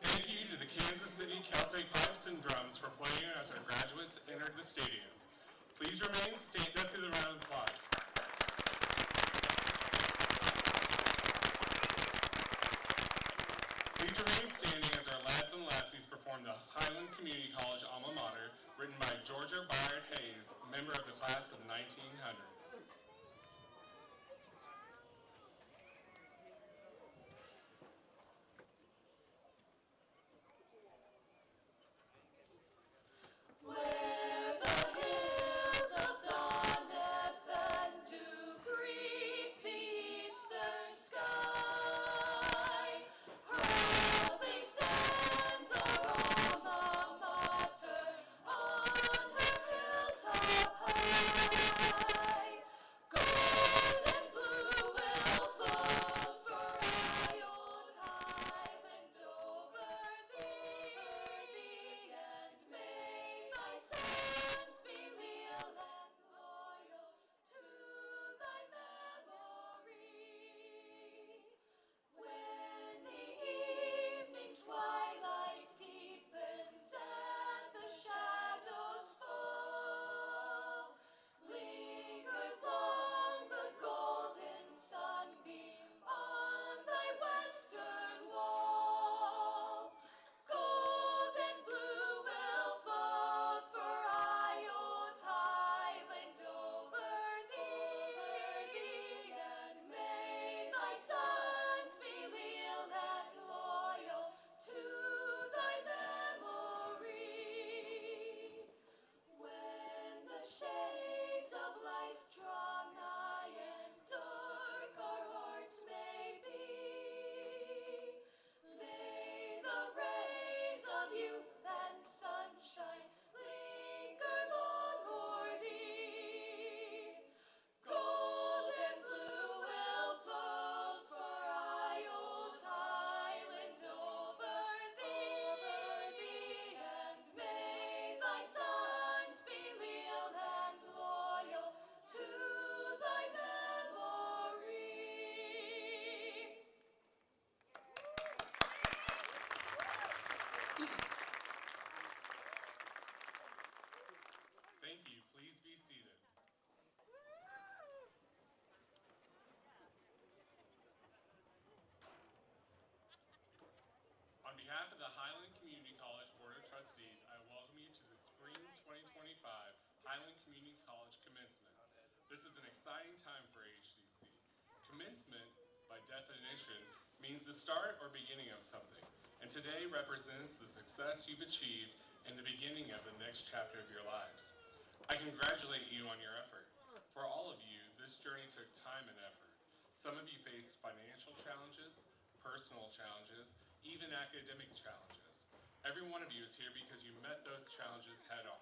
Thank you to the Kansas City Celtic Pipes and Drums for playing as our graduates entered the stadium. Please remain standing. Let's give a round of applause. Please remain standing as our lads and lassies perform the Highland Community College alma mater, written by Georgia Byard Hayes, member of the class of 1900. On her hilltop high, means the start or beginning of something, and today represents the success you've achieved and the beginning of the next chapter of your lives. I congratulate you on your effort. For all of you, this journey took time and effort. Some of you faced financial challenges, personal challenges, even academic challenges. Every one of you is here because you met those challenges head on.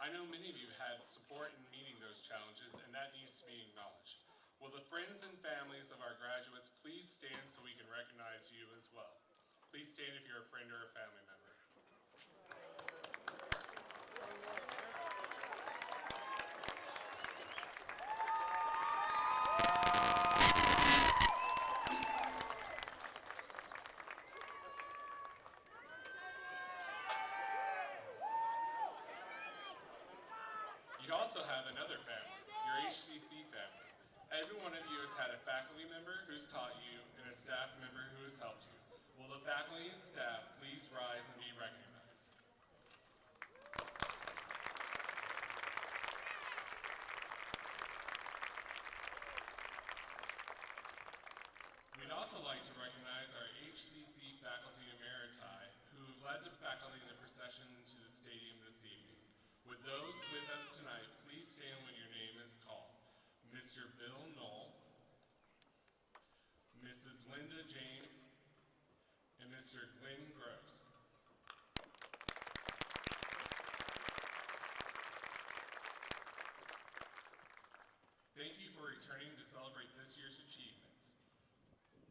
I know many of you had support in meeting those challenges, and that needs to be acknowledged. Will the friends and families of our graduates please stand so we can recognize you as well? Please stand if you're a friend or a family member. You also have another family, your HCC family. Every one of you has had a faculty member who's taught you and a staff member who has helped you. Will the faculty and staff please rise and be recognized? We'd also like to recognize our HCC faculty emeriti who led the faculty in the procession to the stadium this evening. With those with us tonight, please stand when your name is called. Mr. Bill Knoll, Mrs. Linda James, and Mr. Glenn Gross. Thank you for returning to celebrate this year's achievements.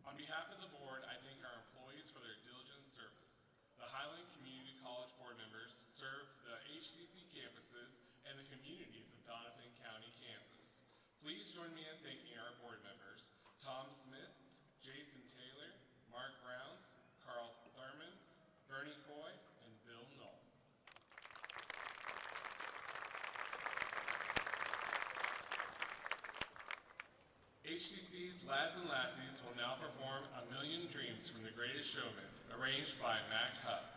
On behalf of the board, I thank our employees for their diligent service. The Highland Community College board members serve the HCC campuses and the communities of Donovan County, Kansas. Please join me in thanking our board members, Tom Smith, Jason Taylor, Mark Browns, Carl Thurman, Bernie Coy, and Bill Knoll. HCC's Lads and Lassies will now perform A Million Dreams from The Greatest Showman, arranged by Mac Huff.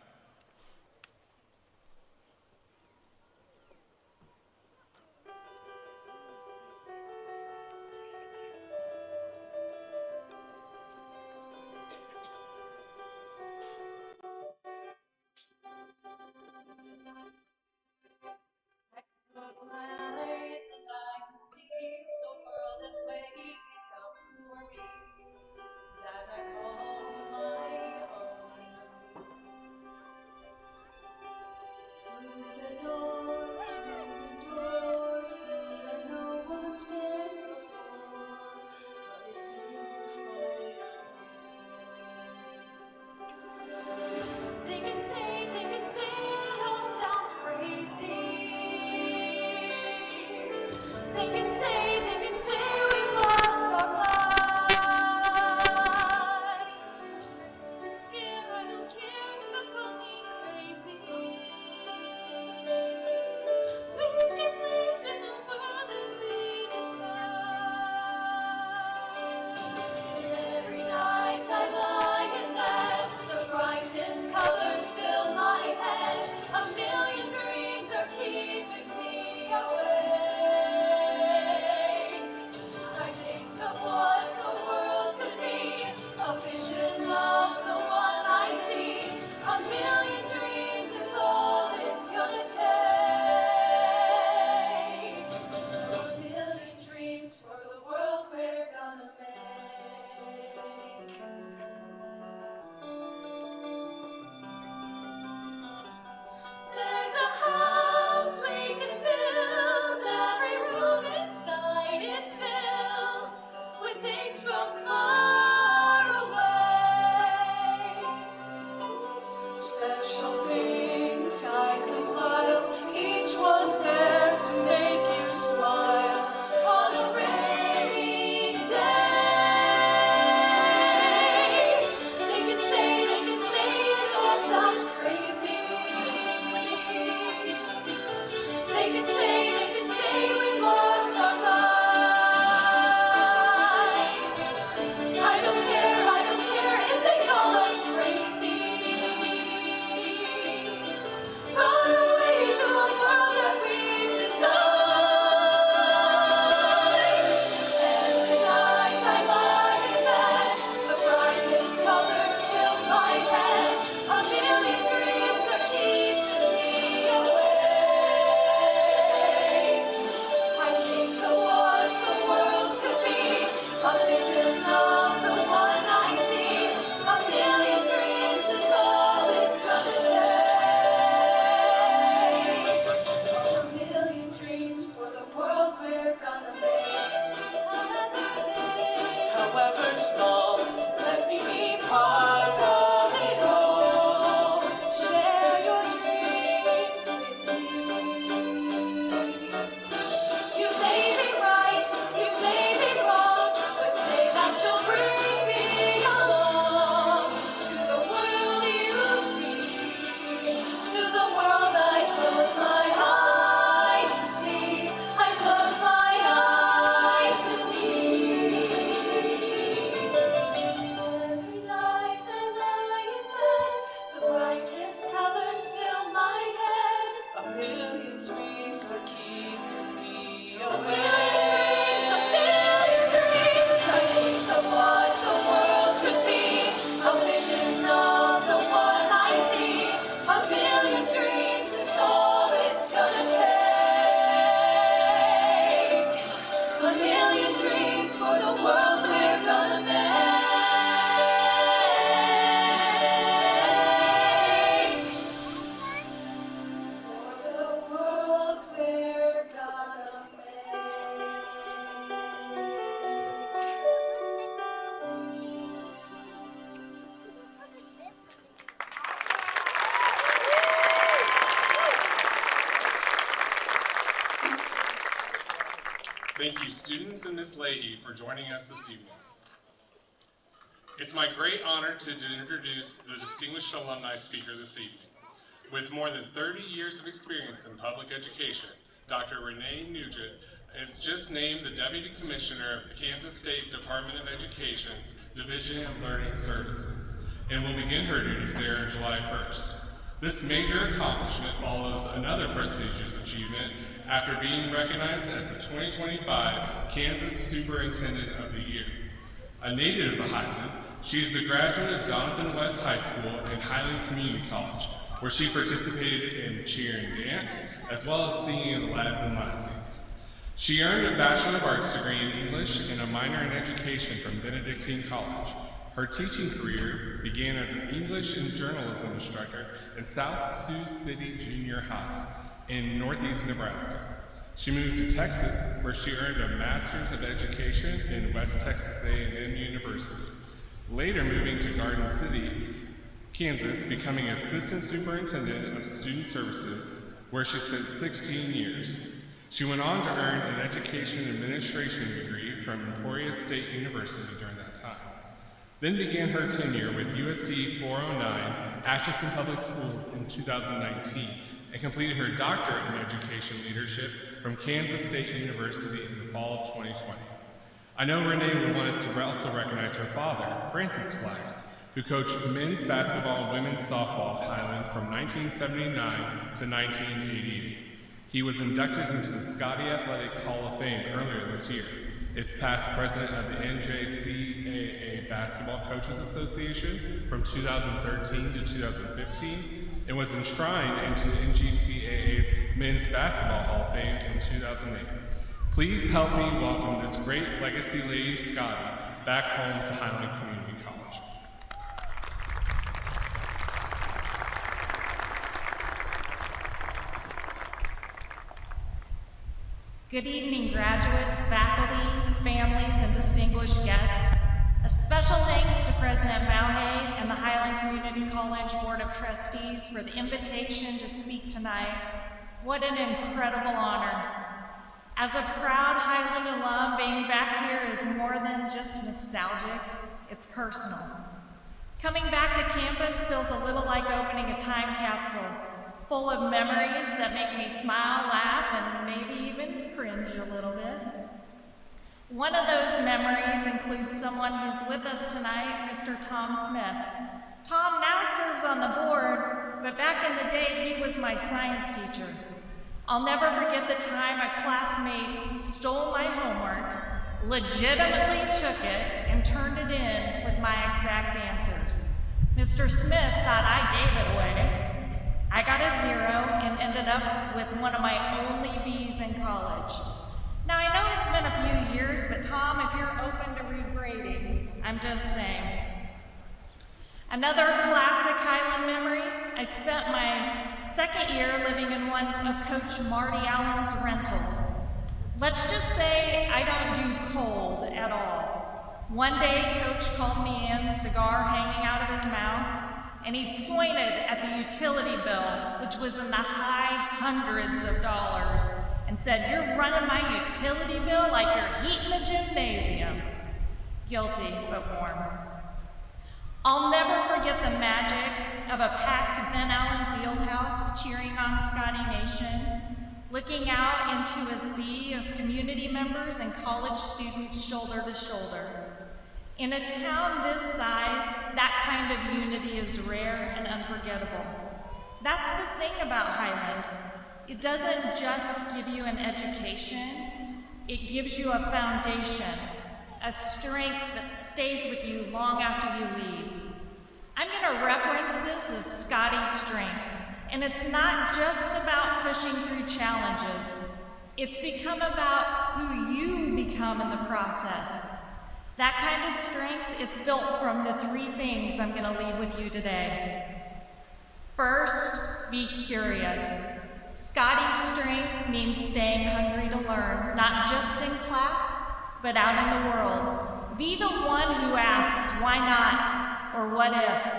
small. Let me be part of it all. Share your dreams with me. You may be right, you may be wrong, but say that you'll bring me along to the world you see, to the world I close my eyes to see. I close my eyes to see. Every night I lie in bed, the brightest colors fill my head. A million dreams are keeping me awake. A million dreams, I think of what the world could be. A vision of the one I see. A million dreams is all it's gonna take. A million dreams for the world we're gonna make. For the world we're gonna make. Thank you, students and Ms. Leahy, for joining us this evening. It's my great honor to introduce the distinguished alumni speaker this evening. With more than 30 years of experience in public education, Dr. Renee Nugent is just named the Deputy Commissioner of the Kansas State Department of Education's Division of Learning Services and will begin her duties there on July 1st. This major accomplishment follows another prestigious achievement after being recognized as the 2025 Kansas Superintendent of the Year. A native of Highland, she is the graduate of Donovan West High School and Highland Community College, where she participated in cheer and dance, as well as singing in the Lads and Lassies. She earned a Bachelor of Arts degree in English and a minor in education from Benedictine College. Her teaching career began as an English and journalism instructor at South Sioux City Junior High in Northeast Nebraska. She moved to Texas, where she earned a Master's of Education in West Texas A&M University, later moving to Garden City, Kansas, becoming Assistant Superintendent of Student Services, where she spent 16 years. She went on to earn an Education Administration degree from Emporia State University during that time, then began her tenure with USD 409 Atchison Public Schools in 2019, and completed her doctorate in education leadership from Kansas State University in the fall of 2020. I know Renee would want us to also recognize her father, Francis Flax, who coached men's basketball and women's softball at Highland from 1979 to 1988. He was inducted into the Scotty Athletic Hall of Fame earlier this year, is past president of the NJCAA Basketball Coaches Association from 2013 to 2015, and was enshrined into the NJCAA's Men's Basketball Hall of Fame in 2008. Please help me welcome this great legacy lady, Scotty, back home to Highland Community College. Good evening, graduates, faculty, families, and distinguished guests. A special thanks to President Mauhay and the Highland Community College Board of Trustees for the invitation to speak tonight. What an incredible honor. As a proud Highland alum, being back here is more than just nostalgic, it's personal. Coming back to campus feels a little like opening a time capsule, full of memories that make me smile, laugh, and maybe even cringe a little bit. One of those memories includes someone who's with us tonight, Mr. Tom Smith. Tom now serves on the board, but back in the day, he was my science teacher. I'll never forget the time a classmate stole my homework, legitimately took it, and turned it in with my exact answers. Mr. Smith thought I gave it away. I got a 0 and ended up with one of my only B's in college. Now, I know it's been a few years, but Tom, if you're open to regrading, I'm just saying. Another classic Highland memory, I spent my second year living in one of Coach Marty Allen's rentals. Let's just say I don't do cold at all. One day, Coach called me in, cigar hanging out of his mouth, and he pointed at the utility bill, which was in the high hundreds of dollars, and said, "You're running my utility bill like you're heating the gymnasium." Guilty, but warm. I'll never forget the magic of a packed Ben Allen Fieldhouse cheering on Scotty Nation, looking out into a sea of community members and college students shoulder to shoulder. In a town this size, that kind of unity is rare and unforgettable. That's the thing about Highland. It doesn't just give you an education, it gives you a foundation, a strength that stays with you long after you leave. I'm going to reference this as Scotty's strength, and it's not just about pushing through challenges. It's become about who you become in the process. That kind of strength, it's built from the three things I'm going to leave with you today. First, be curious. Scotty's strength means staying hungry to learn, not just in class, but out in the world. Be the one who asks, why not, or what if?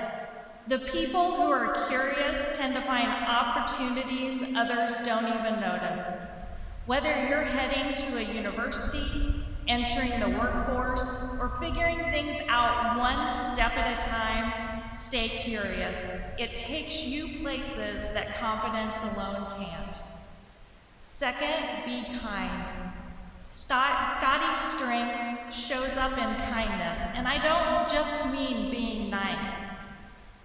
The people who are curious tend to find opportunities others don't even notice. Whether you're heading to a university, entering the workforce, or figuring things out one step at a time, stay curious. It takes you places that confidence alone can't. Second, be kind. Scotty's strength shows up in kindness, and I don't just mean being nice.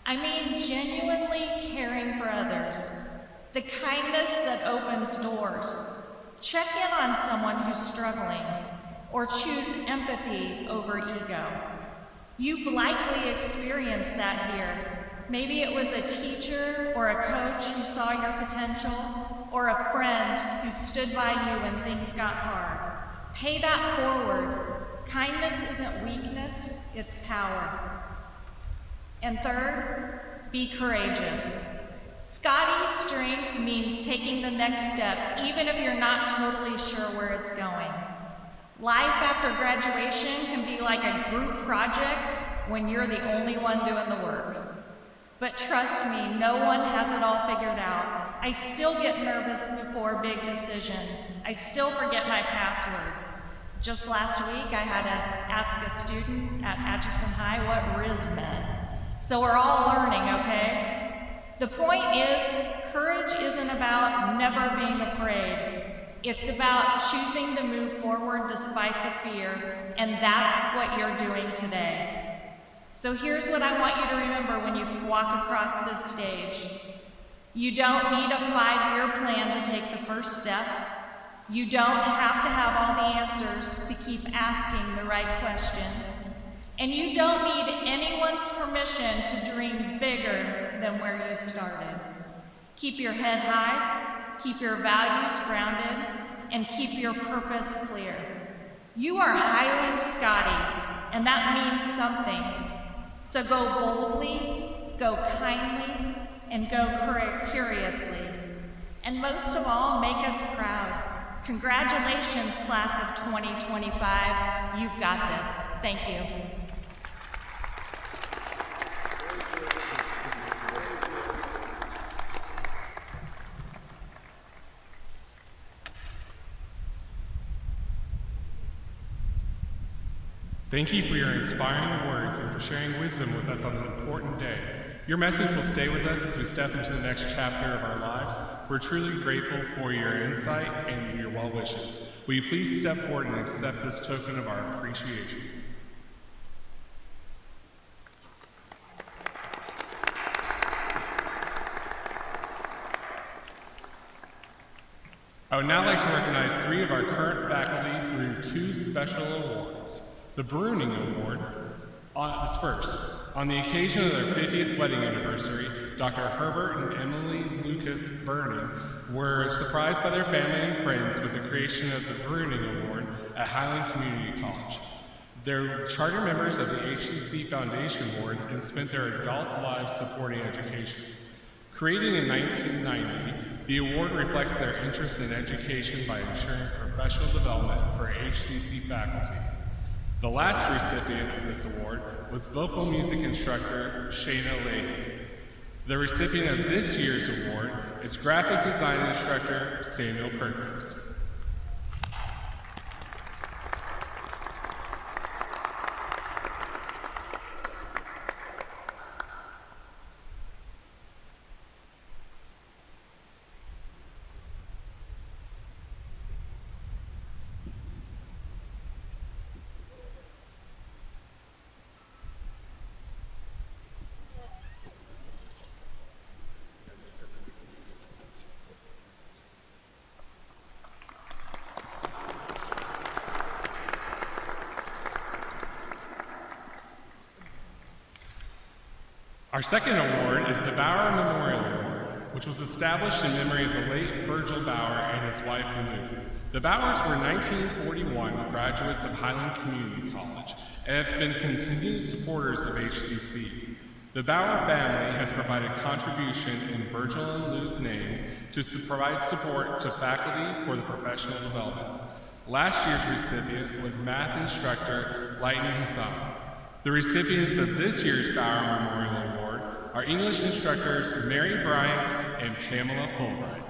I mean genuinely caring for others. The kindness that opens doors. Check in on someone who's struggling, or choose empathy over ego. You've likely experienced that here. Maybe it was a teacher or a coach who saw your potential, or a friend who stood by you when things got hard. Pay that forward. Kindness isn't weakness, it's power. And third, be courageous. Scotty's strength means taking the next step, even if you're not totally sure where it's going. Life after graduation can be like a group project when you're the only one doing the work. But trust me, no one has it all figured out. I still get nervous before big decisions. I still forget my passwords. Just last week, I had to ask a student at Atchison High what Riz meant. So we're all learning, okay? The point is, courage isn't about never being afraid. It's about choosing to move forward despite the fear, and that's what you're doing today. So here's what I want you to remember when you walk across this stage. You don't need a 5-year plan to take the first step. You don't have to have all the answers to keep asking the right questions. And you don't need anyone's permission to dream bigger than where you started. Keep your head high, keep your values grounded, and keep your purpose clear. You are Highland Scotties, and that means something. So go boldly, go kindly, and go curiously. And most of all, make us proud. Congratulations, class of 2025. You've got this. Thank you. Thank you for your inspiring words and for sharing wisdom with us on an important day. Your message will stay with us as we step into the next chapter of our lives. We're truly grateful for your insight and your well wishes. Will you please step forward and accept this token of our appreciation? I would now like to recognize 3 of our current faculty through 2 special awards. The Bruning Award is first. On the occasion of their 50th wedding anniversary, Dr. Herbert and Emily Lucas Bruning were surprised by their family and friends with the creation of the Bruning Award at Highland Community College. They're charter members of the HCC Foundation Board and spent their adult lives supporting education. Created in 1990, the award reflects their interest in education by ensuring professional development for HCC faculty. The last recipient of this award was vocal music instructor Shayna Leahy. The recipient of this year's award is graphic design instructor Samuel Perkins. Our second award is the Bauer Memorial Award, which was established in memory of the late Virgil Bauer and his wife Lou. The Bauers were 1941 graduates of Highland Community College and have been continued supporters of HCC. The Bauer family has provided contribution in Virgil and Lou's names to provide support to faculty for the professional development. Last year's recipient was math instructor Lighton Hassan. The recipients of this year's Bauer Memorial Award are English instructors Mary Bryant and Pamela Fulbright.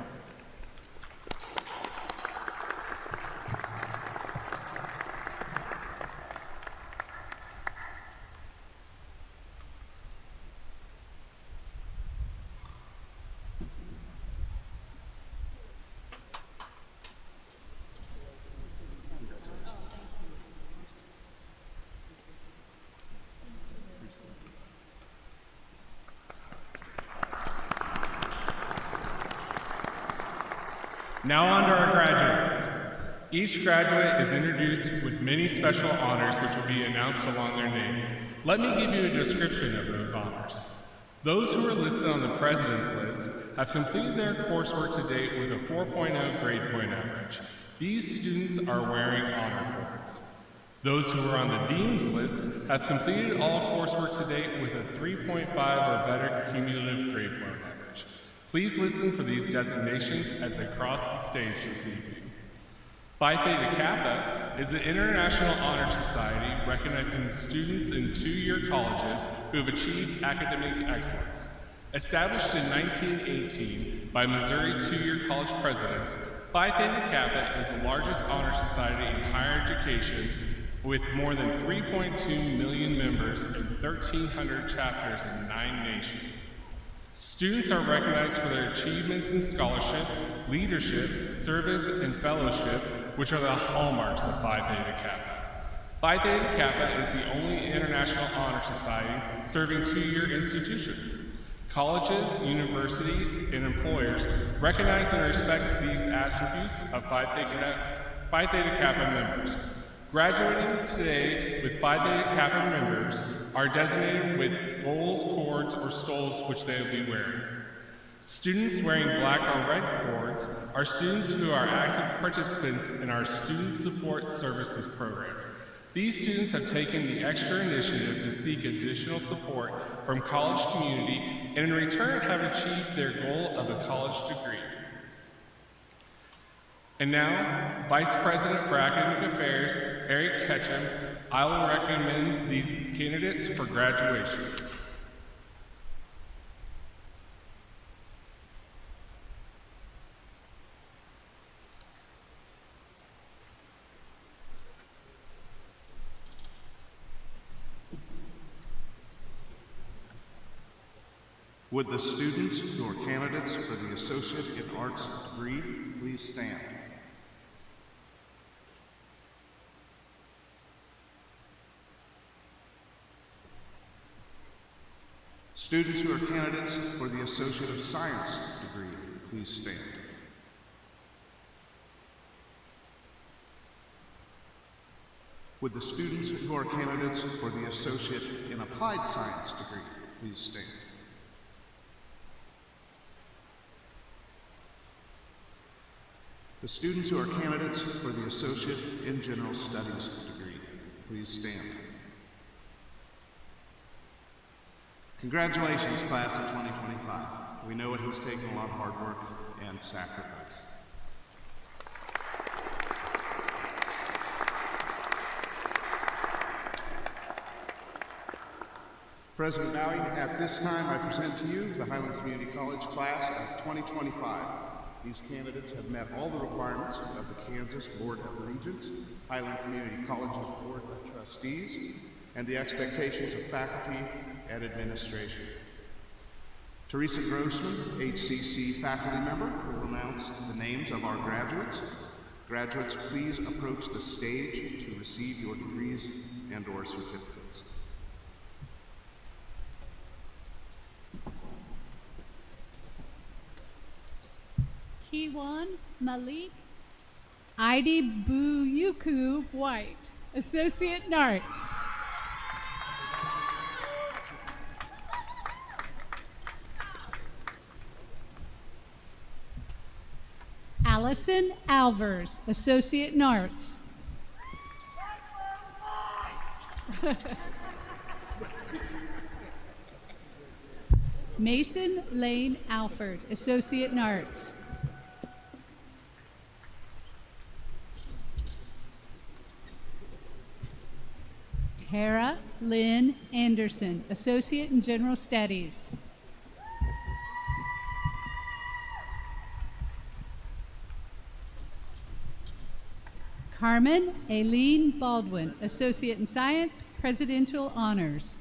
Now on to our graduates. Each graduate is introduced with many special honors which will be announced along their names. Let me give you a description of those honors. Those who are listed on the President's list have completed their coursework to date with a 4.0 grade point average. These students are wearing honor cords. Those who are on the Dean's list have completed all coursework to date with a 3.5 or better cumulative grade point average. Please listen for these designations as they cross the stage this evening. Phi Theta Kappa is an international honor society recognizing students in two-year colleges who have achieved academic excellence. Established in 1918 by Missouri two-year college presidents, Phi Theta Kappa is the largest honor society in higher education with more than 3.2 million members and 1,300 chapters in 9 nations. Students are recognized for their achievements in scholarship, leadership, service, and fellowship, which are the hallmarks of Phi Theta Kappa. Phi Theta Kappa is the only international honor society serving two-year institutions. Colleges, universities, and employers recognize and respect these attributes of Phi Theta Kappa members. Graduating today with Phi Theta Kappa members are designated with gold cords or stoles which they will be wearing. Students wearing black or red cords are students who are active participants in our Student Support Services programs. These students have taken the extra initiative to seek additional support from college community and in return have achieved their goal of a college degree. And now, Vice President for Academic Affairs, Eric Ketchum, I will recommend these candidates for graduation. Would the students who are candidates for the Associate in Arts degree please stand? Students who are candidates for the Associate of Science degree, please stand. Would the students who are candidates for the Associate in Applied Science degree, please stand. The students who are candidates for the Associate in General Studies degree, please stand. Congratulations, class of 2025. We know it has taken a lot of hard work and sacrifice. President Bowie, at this time I present to you the Highland Community College class of 2025. These candidates have met all the requirements of the Kansas Board of Regents, Highland Community College's Board of Trustees, and the expectations of faculty and administration. Teresa Grossman, HCC faculty member, will announce the names of our graduates. Graduates, please approach the stage to receive your degrees and/or certificates. Kiwan Malik Idibuyuku White, Associate in Arts. Allison Alvers, Associate in Arts. Mason Lane Alford, Associate in Arts. Tara Lynn Anderson, Associate in General Studies. Carmen Aileen Baldwin, Associate in Science, Presidential Honors.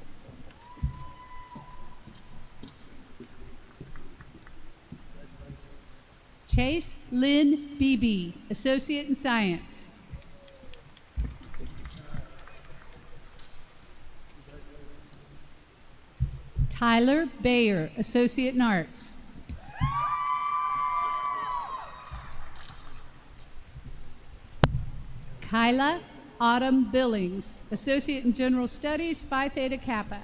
Chase Lynn Beebe, Associate in Science. Tyler Bayer, Associate in Arts. Kyla Autumn Billings, Associate in General Studies, Phi Theta Kappa.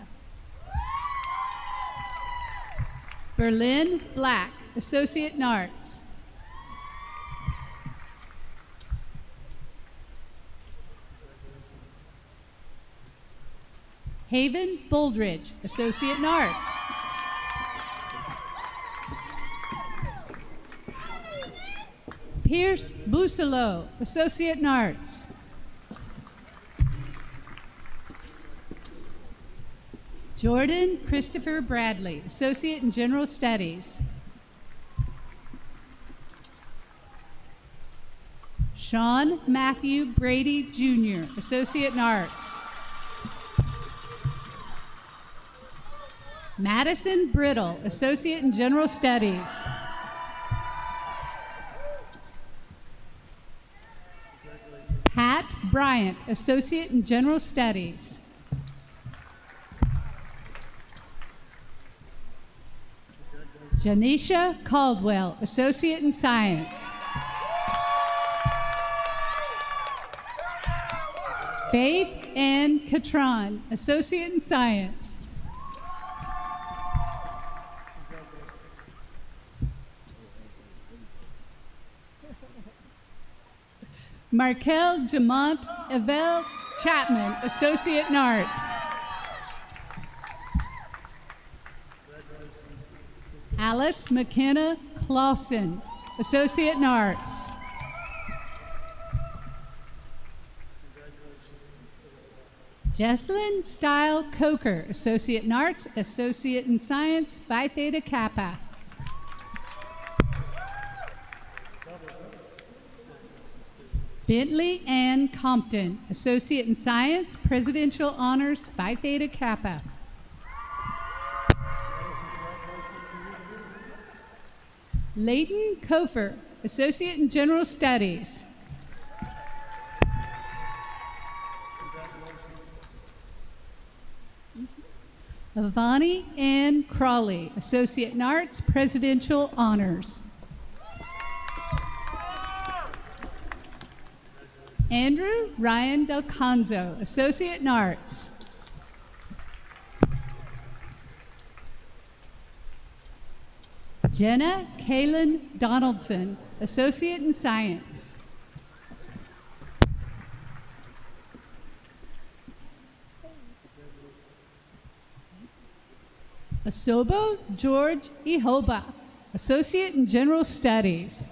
Berlin Black, Associate in Arts. Haven Boldridge, Associate in Arts. Pierce Busolo, Associate in Arts. Jordan Christopher Bradley, Associate in General Studies. Sean Matthew Brady, Jr., Associate in Arts. Madison Brittle, Associate in General Studies. Pat Bryant, Associate in General Studies. Janisha Caldwell, Associate in Science. Faith Ann Catron, Associate in Science. Markel Jamont Evel Chapman, Associate in Arts. Alice McKenna Clausen, Associate in Arts. Jesselyn Style Coker, Associate in Arts, Associate in Science, Phi Theta Kappa. Bentley Ann Compton, Associate in Science, Presidential Honors, Phi Theta Kappa. Leighton Kofer, Associate in General Studies. Avani Ann Crawley, Associate in Arts, Presidential Honors. Andrew Ryan Del Conzo, Associate in Arts. Jenna Kaylin Donaldson, Associate in Science. Asobo George Ihoba, Associate in General Studies.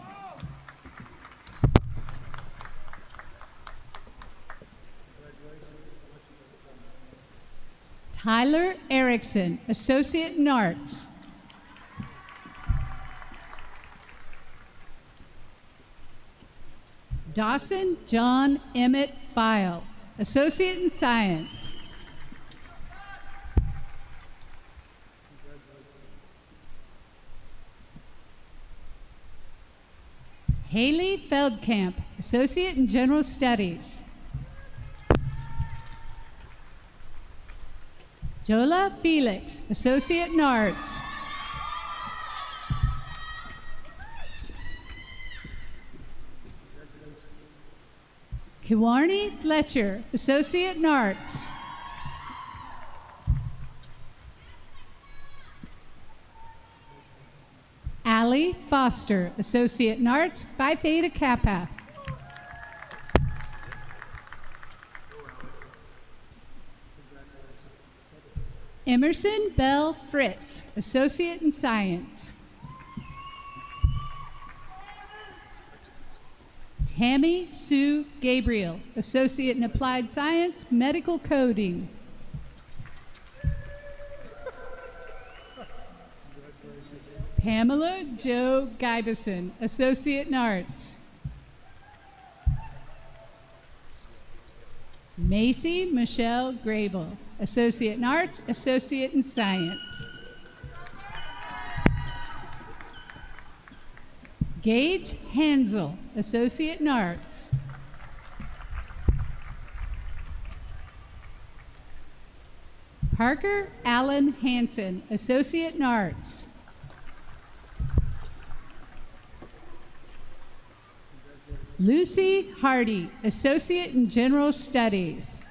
Tyler Erickson, Associate in Arts. Dawson John Emmett File, Associate in Science. Haley Feldkamp, Associate in General Studies. Jola Felix, Associate in Arts. Kiwarni Fletcher, Associate in Arts. Allie Foster, Associate in Arts, Phi Theta Kappa. Emerson Bell Fritz, Associate in Science. Tammy Sue Gabriel, Associate in Applied Science, Medical Coding. Pamela Jo Gibeson, Associate in Arts. Macy Michelle Grable, Associate in Arts, Associate in Science. Gage Hansel, Associate in Arts. Parker Allen Hansen, Associate in Arts. Lucy Hardy, Associate in General Studies.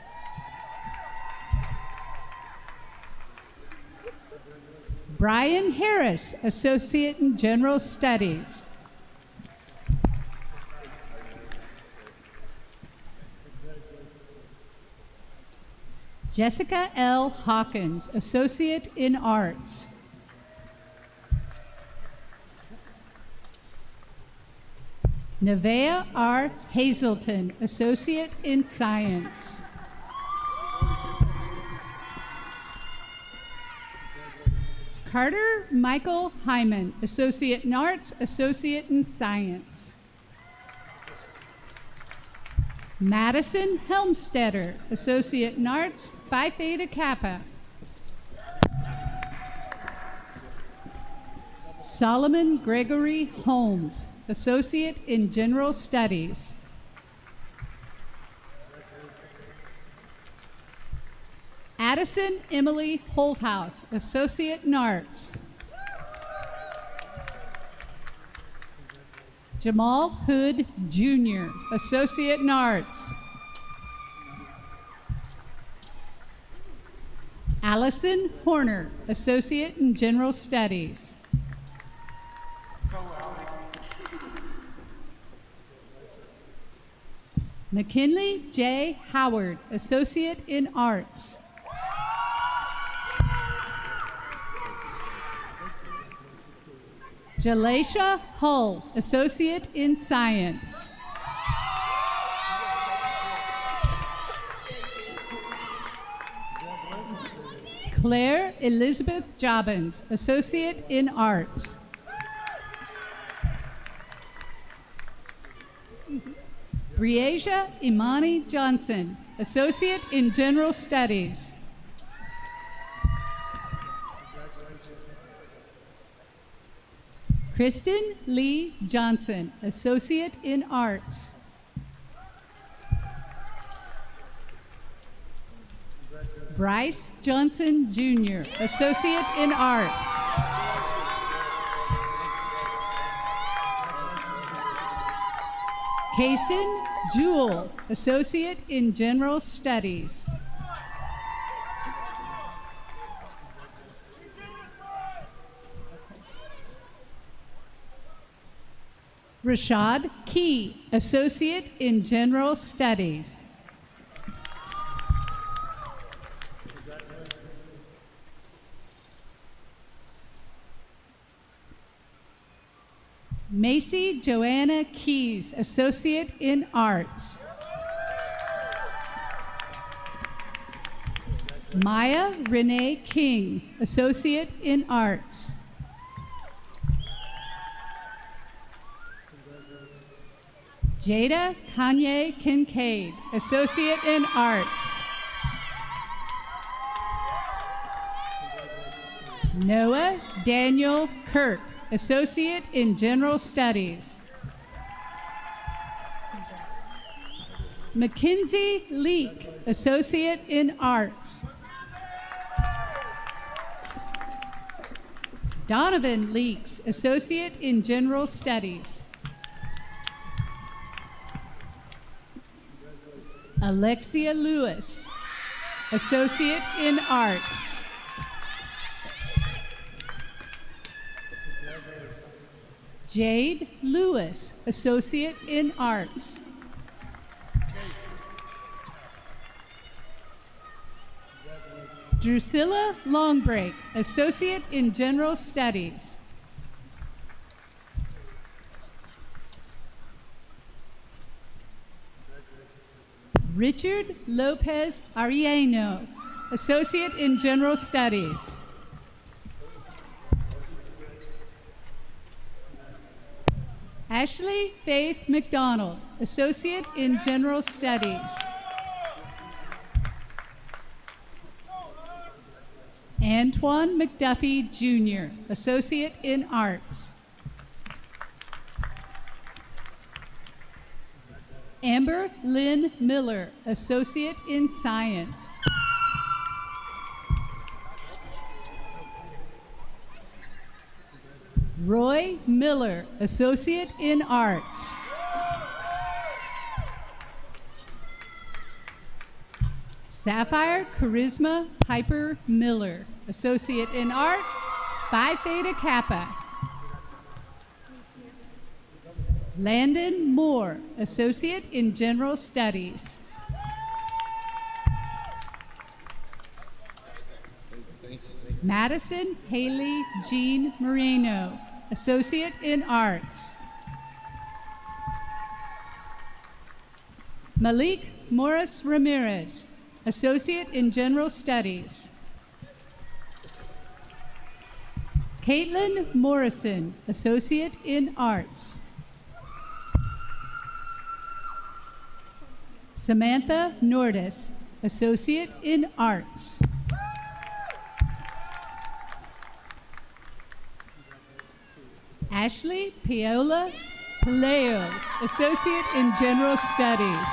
Brian Harris, Associate in General Studies. Jessica L. Hawkins, Associate in Arts. Nevaeh R. Hazelton, Associate in Science. Carter Michael Hyman, Associate in Arts, Associate in Science. Madison Helmstetter, Associate in Arts, Phi Theta Kappa. Solomon Gregory Holmes, Associate in General Studies. Addison Emily Holthouse, Associate in Arts. Jamal Hood Jr., Associate in Arts. Allison Horner, Associate in General Studies. McKinley J. Howard, Associate in Arts. Jalaisha Hull, Associate in Science. Claire Elizabeth Jobbins, Associate in Arts. Breasia Imani Johnson, Associate in General Studies. Kristen Lee Johnson, Associate in Arts. Bryce Johnson Jr., Associate in Arts. Kaysen Jewell, Associate in General Studies. Rashad Key, Associate in General Studies. Macy Joanna Keys, Associate in Arts. Maya Renee King, Associate in Arts. Jada Kanye Kincaid, Associate in Arts. Noah Daniel Kirk, Associate in General Studies. Mackenzie Leek, Associate in Arts. Donovan Leeks, Associate in General Studies. Alexia Lewis, Associate in Arts. Jade Lewis, Associate in Arts. Drusilla Longbreak, Associate in General Studies. Richard Lopez Arieno, Associate in General Studies. Ashley Faith McDonald, Associate in General Studies. Antoine McDuffie, Jr., Associate in Arts. Amber Lynn Miller, Associate in Science. Roy Miller, Associate in Arts. Sapphire Charisma Piper Miller, Associate in Arts, Phi Theta Kappa. Landon Moore, Associate in General Studies. Madison Haley Jean Moreno, Associate in Arts. Malik Morris Ramirez, Associate in General Studies. Caitlin Morrison, Associate in Arts. Samantha Nordis, Associate in Arts. Ashley Paola Paleo, Associate in General Studies.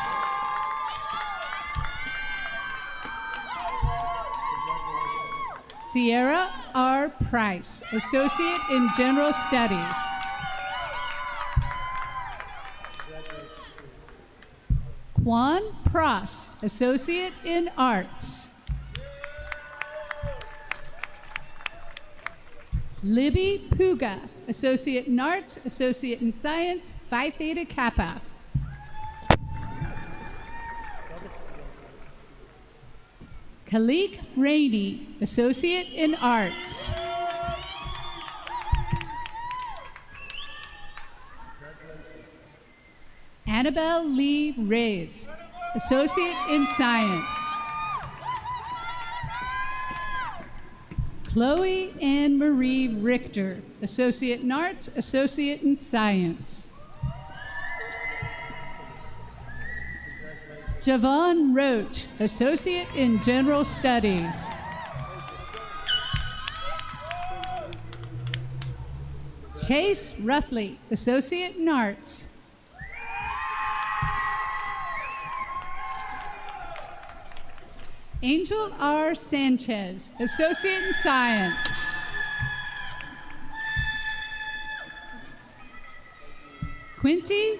Sierra R. Price, Associate in General Studies. Juan Prost, Associate in Arts. Libby Puga, Associate in Arts, Associate in Science, Phi Theta Kappa. Khalik Rainey, Associate in Arts. Annabelle Lee Reyes, Associate in Science. Chloe Ann Marie Richter, Associate in Arts, Associate in Science. Javon Roach, Associate in General Studies. Chase Ruffley, Associate in Arts. Angel R. Sanchez, Associate in Science. Quincy